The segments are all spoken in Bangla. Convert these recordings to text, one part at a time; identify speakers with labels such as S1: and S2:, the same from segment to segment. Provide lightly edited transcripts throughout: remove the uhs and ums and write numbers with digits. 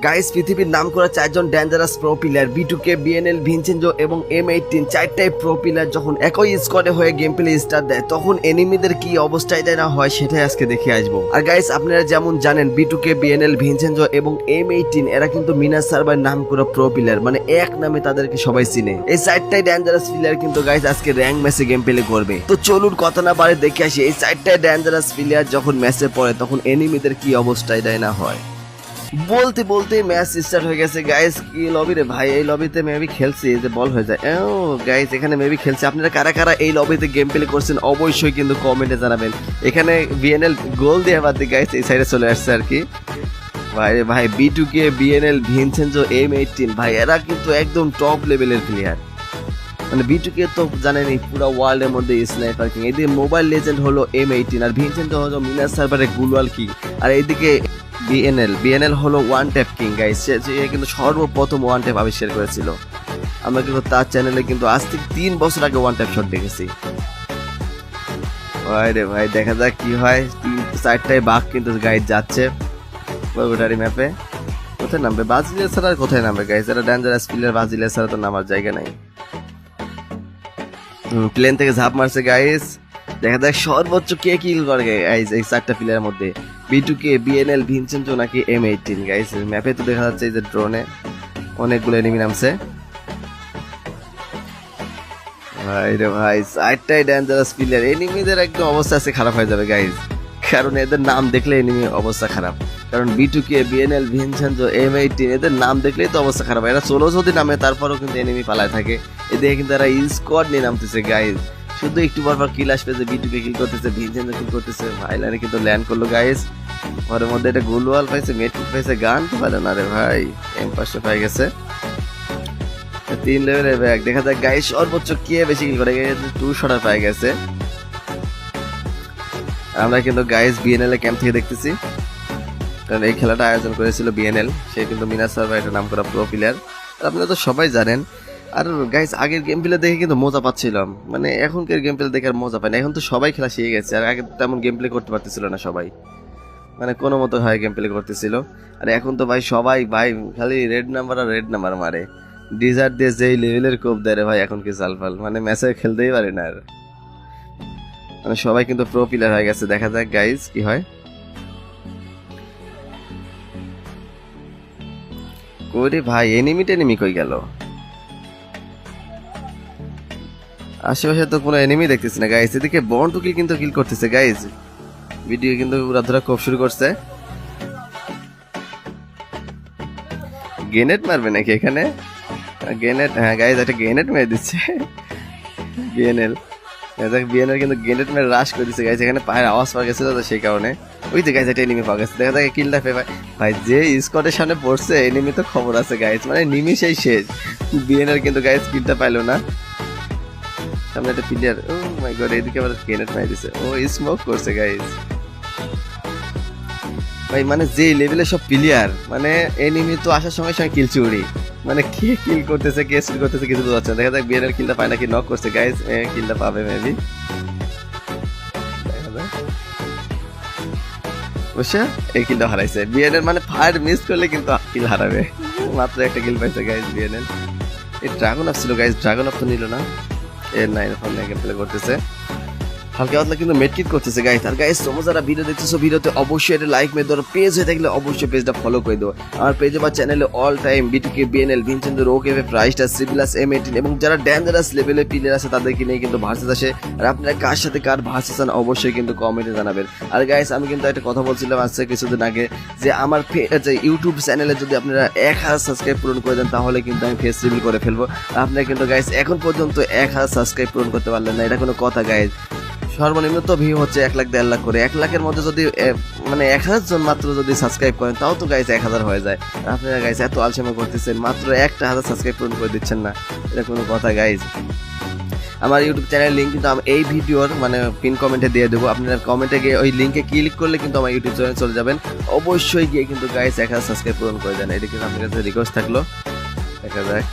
S1: গাইস পৃথিবীর নাম করা চারজন dangerous pro player B2K, BNL, Vincenzo এবং M18 চারটাই প্রো প্লেয়ার যখন একই স্কোয়াডে হয়ে গেম প্লে স্টার্ট দেয় তখন এনিমিদের কি অবস্থায় না হয় সেটাই আজকে দেখে আসবো। আর গাইস আপনারা যেমন জানেন B2K, BNL, ভিনচেনজো এবং M18 এরা কিন্তু মিনাস সার্ভার নাম করা প্রো প্লেয়ার, মানে এক নামে তাদেরকে সবাই চিনে। এই চারটাই ডেঞ্জারাস প্লেয়ার কিন্তু গাইস আজকে র্যাঙ্ক ম্যাচে গেম প্লে করবে। তো চলুন কথা না বাড়ে দেখে আসি এই চারটাই ডেঞ্জারাস প্লেয়ার যখন ম্যাচে পড়ে তখন এনিমিদের কি অবস্থায় না হয়। বলতে বলতে ম্যাচ স্টার্ট হয়ে গেছে গাইস। কি লবি রে ভাই, এই লবিতে মেবি খেলছি যে বল হয়ে যায়। ও গাইস এখানে মেবি খেলছি। আপনারা কারা কারা এই লবিতে গেম প্লে করছেন অবশ্যই কিন্তু কমেন্টে জানাবেন। এখানে বিএনএল গোল দিয়ে বাদ দিয়ে গাইস এই সাইডে চলে আসছে আর কি। ভাই রে ভাই B2K, BNL, ভিনচেনজো, M18 ভাই এরা কিন্তু একদম টপ লেভেলের প্লেয়ার। মানে B2K তো জানেনই পুরো ওয়ার্ল্ডের মধ্যে স্নাইপার কিং, এদিকে মোবাইল লেজেন্ড হলো M18 আর ভিনচেনজো হলো মিনাস সার্ভারে গ্লোবাল কিং, আর এইদিকে বিএনএল হলো ওয়ান ট্যাপ কিং গাইস। সে কিন্তু সর্বপ্রথম ওয়ান ট্যাপ আবিষ্কার করেছিল। আমরা কিন্তু তার চ্যানেলে কিন্তু আজ থেকে 3 বছর আগে ওয়ান ট্যাপ শট দেখেছি। ভাই রে ভাই দেখা যাক কি হয়। 4টায় বাঘ কিন্তু গাইস যাচ্ছে বরগুটারি ম্যাপে। কোথায় নামবে বাজিলে ছাড়া, কোথায় নামবে গাইস? এরা ডেঞ্জারাস প্লেয়ার, বাজিলে ছাড়া তো নামার জায়গা নাই। প্লেন থেকে ঝাঁপ মারছে গাইস। দেখা যাক সর্বোচ্চ কে কিল করে গাইস এই 4টা প্লেয়ারের মধ্যে, B2K, BNL, ভিনচেনজো নাকি M18 গাইস। ম্যাপে তো দেখা যাচ্ছে এই যে ড্রোনে অনেকগুলো এনিমি নামছে। ভাই রে ভাই 4টাই ডেঞ্জারাস প্লেয়ার, এনিমিদের একদম অবস্থা আছে খারাপ হয়ে যাবে গাইস, কারণ এদের নাম দেখলে এনিমি অবস্থা খারাপ। কারণ B2K, BNL, ভিনচেনজো, M18 এদের নাম দেখলেই তো অবস্থা খারাপ। এরা সোলো যদি নামে তারপরেও কিন্তু এনিমি পালায় থাকে। এদিকে কিন্তু এরা স্কোয়াড নিয়ে নামতেছে গাইস। শুধু একটু পর কিল আসবে যে B2K কিল করতেছে, ভিনচেনজো কিল করতেছে। ভাইলানে কিন্তু ল্যান্ড করলো গাইস। ঘরের মধ্যে একটা গোলওয়াল পাইছে, মেট্রিক পাইছে, গান তো পারে না রে ভাই। M500 পাই গেছে, 3 লেভেলের ব্যাগ। দেখা যাক গাইস সর্বোচ্চ কে বেশি কিল করে। 2 শটার পাই গেছে। আমরা কিন্তু গাইস BNL এর ক্যাম্প থেকে দেখতেছি, কারণ এই খেলাটা আয়োজন করেছিল BNL। সে কিন্তু মিনাস সার্ভার এটা নাম করা প্রো প্লেয়ার, আপনারা তো সবাই জানেন। আর গাইস আগের গেম প্লে দেখে কিন্তু মজা পাচ্ছিলাম, মানে এখনকার গেম প্লে দেখে আর মজা পাই না। এখন তো সবাই খেলা শিখে গেছে, আর আগে তেমন গেম প্লে করতে পারতেছিল না সবাই, মানে কোনো মতো হয় গেম প্লে করতেছিল। আর এখন তো ভাই সবাই ভাই খালি রেড নাম্বার আর রেড নাম্বার মারে। ডিজার্ট দিয়ে যেই লেভেলের কোপ দেয় রে ভাই এখন কি সালফাল, মানে ম্যাচে খেলতেই পারে না আর। মানে সবাই কিন্তু প্রো প্লেয়ার হয়ে গেছে। দেখা যাক গাইস কি হয়। ওরে ভাই এনিমি কই গেল? আশেপাশে তো কোনো এনিমি দেখতেছি না গাইস। এদিকে বন্ড কিল কিন্তু কিল করতেছে গাইস। ভিডিও কিন্তু পুরা ধরা খুব শুরু করছে। গ্রেনেড মারবে নাকি এখানে? গ্রেনেড, হ্যাঁ গাইস একটা গ্রেনেড মেরে দিচ্ছে বিএনএল। বিএনএল কিন্তু গ্রেনেড মেরে রাশ করে দিচ্ছে গাইস। এখানে পায়ের আওয়াজ পাওয়া গেছিল তো সেই কারণে। ওই যে গাইস একটা এনিমি পাওয়া গেছে। দেখা যাক কিলটা পেয়ে ভাই যে স্কোয়াডের সামনে পড়ছে এনিমি তো খবর আছে গাইস, মানে নিমিশেই শেষ। বিএনএল কিন্তু গাইস কিলটা পাইলো না। সামনে একটা প্লেয়ার, ও মাই গড, এদিকে আবার গ্রেনেড মারি দিছে। ও স্মোক করছে গাইস। ভাই মানে যে লেভেলে সব প্লেয়ার, মানে এনিমি তো আসার সঙ্গে সঙ্গে কিল চুরি, মানে কে কিল করতেছে কে শুরু করতেছে কিছু বোঝা যাচ্ছে না। দেখা যাক বিএনএল কিলটা পায় নাকি নক করছে গাইস। কিলটা পাবে মেবি, বুঝছে এই কিলটা হারাইছে বিএনএল। মানে ফায়ার মিস করলে কিন্তু কিল হারাবে। মাত্র একটা কিল পাইছে গাইস বিএনএল। এই ড্রাগন আপ ছিল গাইস, ড্রাগন আপ তো নিল না। এর 9 ফোন নিয়ে প্লে করতেছে হালকা পাতলা কিন্তু মেডকিট করতেছে গাইস। আর গাইস তোমরা যারা ভিডিও দেখতেছো ভিডিওতে অবশ্যই এটা লাইক মেরে দাও। পেজ হয়ে থাকলে অবশ্যই পেজটা ফলো করে দাও। আমার পেজে বা চ্যানেলে all time B2K, BNL, Vincenzo, ওকেভে, প্রাইস্টার, সিবিলাস, M18 এবং যারা ডেঞ্জারাস লেভেলের প্লেয়ার আছে তাদেরকে নিয়ে কিন্তু ভার্সেস আসে। আর আপনারা কার সাথে কার ভার্সেস আন অবশ্যই কিন্তু কমেন্টে জানাবেন। আর গাইস আমি কিন্তু একটা কথা বলছিলাম আজকে কিছুদিন আগে যে আমার ইউটিউব চ্যানেলে যদি আপনারা 1000 সাবস্ক্রাইব পূরণ করে দেন তাহলে কিন্তু আমি ফেস রিভিল করে ফেলবো। আপনারা কিন্তু গাইস এখন পর্যন্ত 1000 সাবস্ক্রাইব পূরণ করতে পারলেন না, এটা কোনো কথা গাইস? সর্বনিম্ন তো ভিউ হচ্ছে 1 লাখ 1.5 লাখ করে। 1 লাখের মধ্যে যদি মানে 1000 জন মাত্র যদি সাবস্ক্রাইব করেন তাও তো গাইস 1000 হয়ে যায়। আপনারা গাইস এত আলসেমি করতেছেন, মাত্র 1000 সাবস্ক্রাইব পূরণ করে দিচ্ছেন না, এটা কোনো কথা গাইস? আমার ইউটিউব চ্যানেলের লিঙ্ক কিন্তু আমি এই ভিডিওর মানে পিন কমেন্টে দিয়ে দেবো। আপনারা কমেন্টে গিয়ে ওই লিঙ্কে ক্লিক করলে কিন্তু আমার ইউটিউব চ্যানেলে চলে যাবেন। অবশ্যই গিয়ে কিন্তু গাইস 1000 সাবস্ক্রাইব পূরণ করে দেন, এটা কিন্তু আপনার কাছে রিকোয়েস্ট থাকলো। দেখা যাক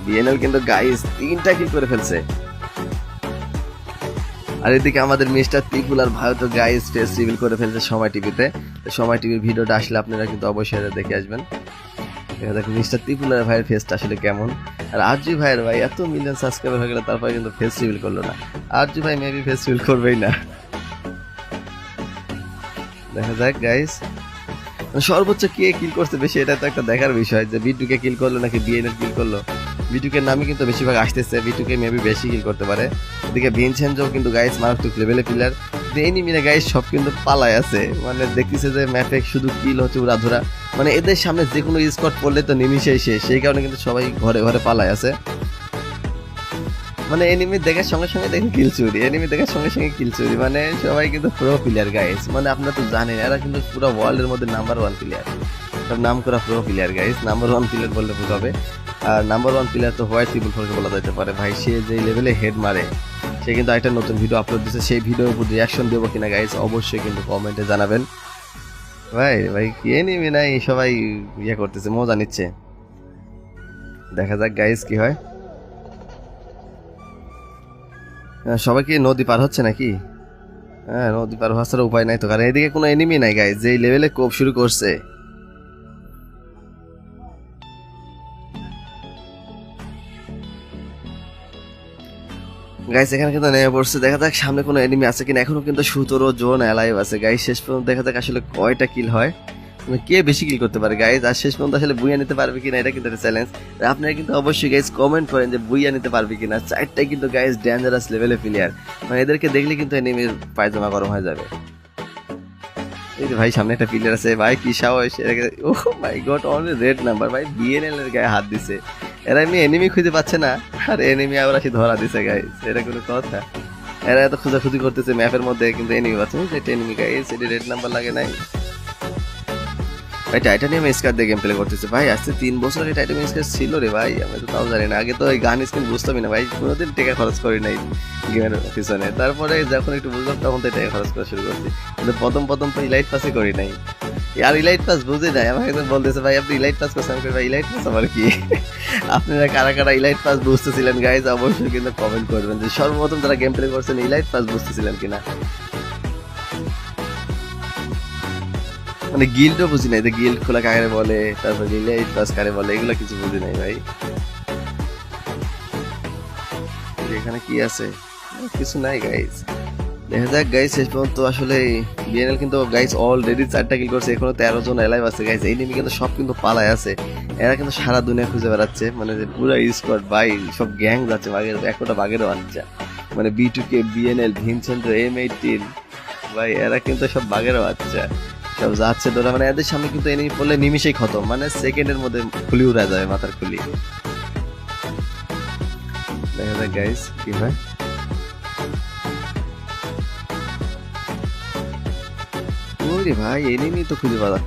S1: বিএনএল কিন্তু গাইস 3টা কিল করে ফেলছে। আর এদিকে আমাদের মিস্টার পিকুলার ভাই তো গাইস ফেস রিভিল করে ফেলছে সময় টিভিতে। সময় টিভির ভিডিওটা আসলে আপনারা কিন্তু অবশ্যই দেখে আসবেন। দেখা যাক মিস্টার ত্রিপুলার ভাইয়ের ফেসটা আসলে কেমন। আর আরজি ভাইয়ের ভাই এত মিলিয়ন সাবস্ক্রাইবার হয়ে গেল তারপরে কিন্তু ফেস রিভিল করলো না। আরজি ভাই মেবি ফেস রিভিল করবেই না। দেখা যাক গাইস সর্বোচ্চ কে কিল করছে বেশি, এটা তো একটা দেখার বিষয় যে বিটুকে কিল করলো নাকি বিএনএল কিল করলো। বিটুকের নামে কিন্তু বেশিরভাগ আসতেছে, বিটুকে মেবি বেশি কিল করতে পারে। এদিকে ভিনসেনজো কিন্তু গাইস মারাত্মক লেভেলে প্লেয়ার। এনিমিরা গাইস সব কিন্তু পালায় আছে, মানে দেখতেছে যে ম্যাপে শুধু কিল হচ্ছে উড়াধুরা, মানে এদের সামনে যে কোনো স্কট পড়লে তো নিমিশেই শেষ, সেই কারণে কিন্তু সবাই ঘরে ঘরে পালায় আছে। মানে এনিমি দেখার সঙ্গে সঙ্গে দেখেন কিল চুরি, এনিমি দেখার সঙ্গে সঙ্গে কিল চুরি, মানে সবাই কিন্তু প্রো প্লেয়ার গাইস। মানে আপনারা তো জানেন এরা কিন্তু পুরো ওয়ার্ল্ডের মধ্যে নাম্বার 1 প্লেয়ার, সব নাম করা pro player guys. Number 1 player বললে ভুল হবে। আর নাম্বার 1 প্লেয়ার তো হোয়াইট পিপল ফোরকে বলা যেতে পারে ভাই। সে যে লেভেলে হেড মারে, সে কিন্তু একটা নতুন ভিডিও আপলোড দিয়েছে, সেই ভিডিওর উপর রিয়াকশন দেবো কিনা গাইস অবশ্যই কিন্তু কমেন্টে জানাবেন। ভাই ভাই কি এনিমি নাই, সবাই ইয়ে করতেছে, মজা নিচ্ছে। দেখা যাক গাইস কি হয়। সবাই কি নদী পার হচ্ছে নাকি? হ্যাঁ নদী পার হওয়ার উপায় নাই তো, কারণ এদিকে কোনো এনিমি নাই গাইস, যে লেভেলে কোপ শুরু করছে। গাইস এখানে কিন্তু নেমে পড়ছে, দেখা যাক সামনে কোনো এনিমি আছে কিনা। এখনো কিন্তু 17 জন অ্যালাইভ আছে গাইস। শেষ পর্যন্ত দেখা যাক আসলে কয়টা কিল হয়, কে বেশি কিল করতে পারে গাইস। আর শেষ পর্যন্ত আসলে বুইয়া নিতে পারবে কিনা এটা কিন্তু একটা চ্যালেঞ্জ। আপনারা কিন্তু অবশ্যই গাইস কমেন্ট করেন যে বুইয়া নিতে পারবে কিনা। চারটাই কিন্তু গাইস ডেঞ্জারাস লেভেলে প্লেয়ার, মানে এদেরকে দেখলে কিন্তু এনিমির পায়জামা গরম হয়ে যাবে। এই যে ভাই সামনে একটা প্লেয়ার আছে ভাই, কি সাহস। ও মাই গড অনলি রেড নাম্বার ভাই, বিএনএল এর গায়ে হাত দিছে। এরা এমনি এনিমি খুঁজে পাচ্ছে না, আর এনিমি আবার আসি ধরা দিছে গাইস, এটা কোনো কথা? এরা এত খোঁজাখুঁজি করতেছে ম্যাপের মধ্যে কিন্তু এনিমি পাচ্ছে না। এটা এনিমি গাইস, এটা রেড নাম্বার লাগে নাই ভাই। টাইটানিয়াম স্কার দিয়ে গেম প্লে করতেছে ভাই। আজকে 3 বছর আগে টাইটানিয়াম স্কার ছিল রে ভাই, আমি তো তাও জানি না। আগে তো ওই গান স্কিন বুঝতামই না ভাই, কোনোদিন টাকা খরচ করি নাই গেমের পিছনে। তারপরে যখন একটু বুঝলাম তখন তো টাকা খরচ করা শুরু করছি, কিন্তু প্রথম তো ইলাইট পাসই করি নাই। আর ইলাইট পাস বুঝে যায়, আমাকে একজন বলতেছে ভাই আপনি ইলাইট পাস করছেন, ভাই ইলাইট পাস আবার কি? আপনারা কারা কারা ইলাইট পাস বুঝতেছিলেন গাইজ অবশ্যই কিন্তু কমেন্ট করবেন যে সর্বপ্রথম যারা গেম প্লে করছেন ইলাইট পাস বুঝতেছিলেন কিনা। মানে গিল্ডও বুঝি নাই, যে গিল্ড খোলা কারে বলে, তারপর ইলাইট পাস কারে বলে, এগুলো কিছু বুঝি নাই ভাই। এখানে কি আছে? কিছু নাই গাইজ। দেখা যাক গাইস শেষ পর্যন্ত আসলে বিএনএল কিন্তু গাইস অলরেডি 4টা কিল করছে, এখনো 13 জন অ্যালাইভ আছে গাইস। এই নিমি কিন্তু সব কিন্তু পালায় আছে, এরা কিন্তু সারা দুনিয়া খুঁজে বেড়াচ্ছে, মানে যে পুরো স্কোয়াড ভাই সব গ্যাং যাচ্ছে বাগের, একটা বাগেরও বাচ্চা, মানে B2K বিএনএল ভিনসেন্টো M18 ভাই এরা কিন্তু সব বাগেরও বাচ্চা, সব যাচ্ছে তোরা, মানে এদের সামনে কিন্তু এনিমি পড়লে নিমিশেই খতম, মানে সেকেন্ডের মধ্যে খুলি উড়া যাবে মাথার খুলি। দেখা যাক গাইস কি হয়। ওরে ভাই এনিমি তো খুঁজে পাওয়া,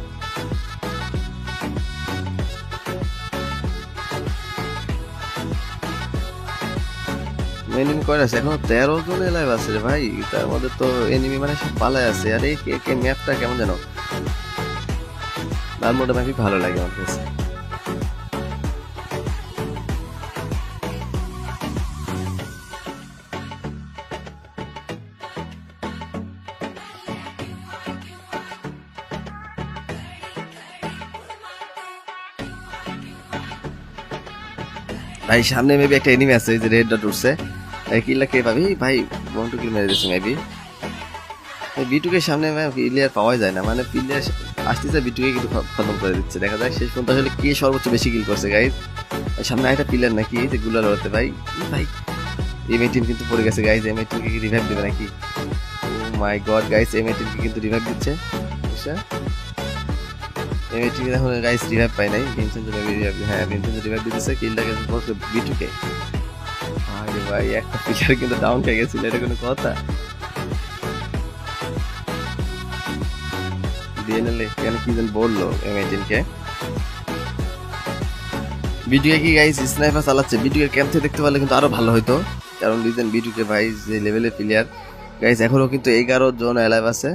S1: এনিমি কয়টা আছে এখন? 13 জন লাইভ আছে রে ভাই, তার মধ্যে তো এনিমি মানে সব পালায় আছে। আর এই কে ম্যাপটা কেমন জানো, বারমুডা ম্যাপই ভালো লাগে আমার কাছে। ভাই সামনে মেবি একটা এনিমি আছে, যে রেড ডট উঠছে, কিলটা কে পাবি ভাই? বন্টু কিল মেরে দিচ্ছে মেবি। B2K সামনে প্লেয়ার পাওয়া যায় না, মানে প্লেয়ার আসতেছে B2K কিন্তু খতম করে দিচ্ছে। দেখা যায় শেষ পর্যন্ত আসলে কে সর্বোচ্চ বেশি কিল করছে গাইজ। সামনে একটা প্লেয়ার নাকি যে গুলার হতে ভাই, ভাই M18 কিন্তু পড়ে গেছে গাইজ। M18 কে রিভাইভ দেবে নাকি? ও মাই গড গাইজ, M18 কে কিন্তু রিভাইভ দিচ্ছে। আচ্ছা M18 এখন গাইজ রিভাইভ পাই নাই, ভিনসেন্টো মেবি রিভাইভ, হ্যাঁ ভিনসেন্টো রিভাইভ দিতেছে। কিলটাকে বলছে B2K। আরে ভাই একটা প্লেয়ার কিন্তু ডাউন হয়ে গেছিল, এটা কোনো কথা? বিএনএল এখানে কি যেন বললো M18 কে। B2K কি গাইস স্নাইপার চালাচ্ছে, B2K ক্যাম্প থেকে দেখতে পারলে কিন্তু আরো ভালো হতো, কারণ রিজন B2K ভাই যে লেভেলের প্লেয়ার গাইস, এখনো কিন্তু 11 জন অ্যালাইভ আছে।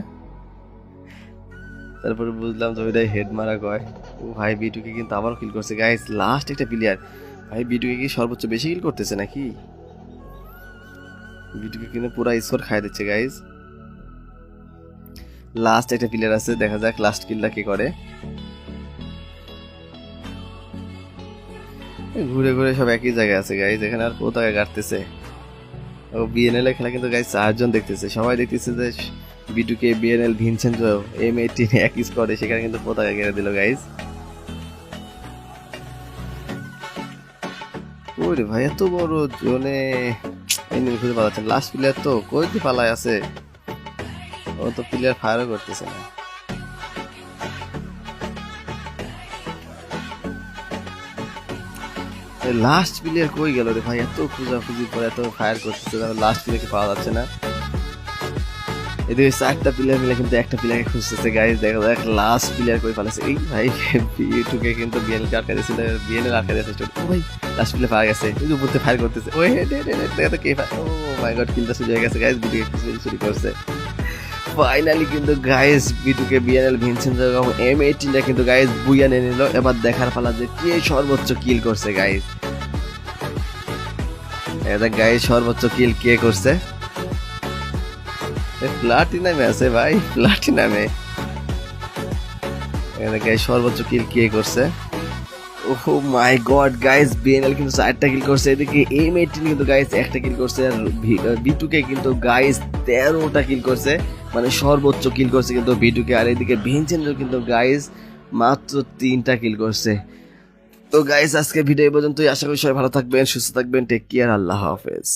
S1: তারপরে বুঝলাম যে ওইটাই হেড মারা কয়। ও ভাই B2K কিন্তু আবারও কিল করছে গাইস, লাস্ট একটা প্লেয়ার ভাই। B2K কি সর্বোচ্চ বেশি কিল করতেছে নাকি? B2K কিন্তু পুরো স্কোর খাই দিচ্ছে গাইস। লাস্ট একটা প্লেয়ার আছে, দেখা যাক লাস্ট কিলটা কে করে। ঘুরে ঘুরে সব একই জায়গায় আছে গাইজ, এখানে আর পতাকা কাটতেছে। ও বিএনএল এর খেলা কিন্তু গাইজ 4 জন দেখতেছে, সবাই দেখতেছে যে বিটুকে বিএনএল ভিনসেন্টো M18 একই স্কোয়াডে, সেখানে কিন্তু পতাকা কেড়ে দিল গাইজ। ওরে ভাই এত বড় জোনে এনিমি খুঁজে পালাচ্ছেন, লাস্ট প্লেয়ার তো কই কি পালায় আছে, ও তো প্লেয়ার ফায়ারও করতেছে না। লাস্ট প্লেয়ার কই গেল রে ভাই, এত খুঁজাখুঁজি করে এত ফায়ার করতেছে, লাস্ট প্লেয়ারকে পাওয়া যাচ্ছে না। এদিকে 4টা প্লেয়ার মিলে কিন্তু একটা প্লেয়ারকে খুঁজতেছে গাইজ, দেখা যাক লাস্ট প্লেয়ার কই পালাছে। এই ভাই বিটুকে কিন্তু বিএনএল কে আটকা দিয়েছিল, বিএনএল আটকা দিয়েছে। ও ভাই লাস্ট প্লেয়ার পাওয়া গেছে, এই যে উপরে ফায়ার করতেছে। ওই দেখা কে, ও মাই গড কিলটা চুরি হয়ে গেছে গাইজ, বিটুকে চুরি করছে। ফাইনালি কিন্তু গাইজ বিটুকে বিএনএল ভিনসেন্ট এবং M18টা কিন্তু গাইজ বুইয়া নিয়ে নিল। এবার দেখার পালা যে কে সর্বোচ্চ কিল করছে গাইজ। এটা গাইজ সর্বোচ্চ কিল কে করছে, প্লাটিনামে আছে ভাই, প্লাটিনামে। এখানে গাইজ সর্বোচ্চ কিল কে করছে। ওহ মাই গড গাইজ, বিএনএল কিন্তু 4টা কিল করছে, এদিকে M18 কিন্তু গাইজ 1টা কিল করছে, আর বিটুকে কিন্তু গাইজ 13টা কিল করছে, মানে সর্বোচ্চ কিল করছে কিন্তু বিটুকে। আর এদিকে ভিনসেন্টো কিন্তু গাইজ মাত্র 3টা কিল করছে। তো গাইজ আজকে ভিডিও এই পর্যন্তই, আশা করি সবাই ভালো থাকবেন, সুস্থ থাকবেন, টেক কেয়ার, আল্লাহ হাফেজ।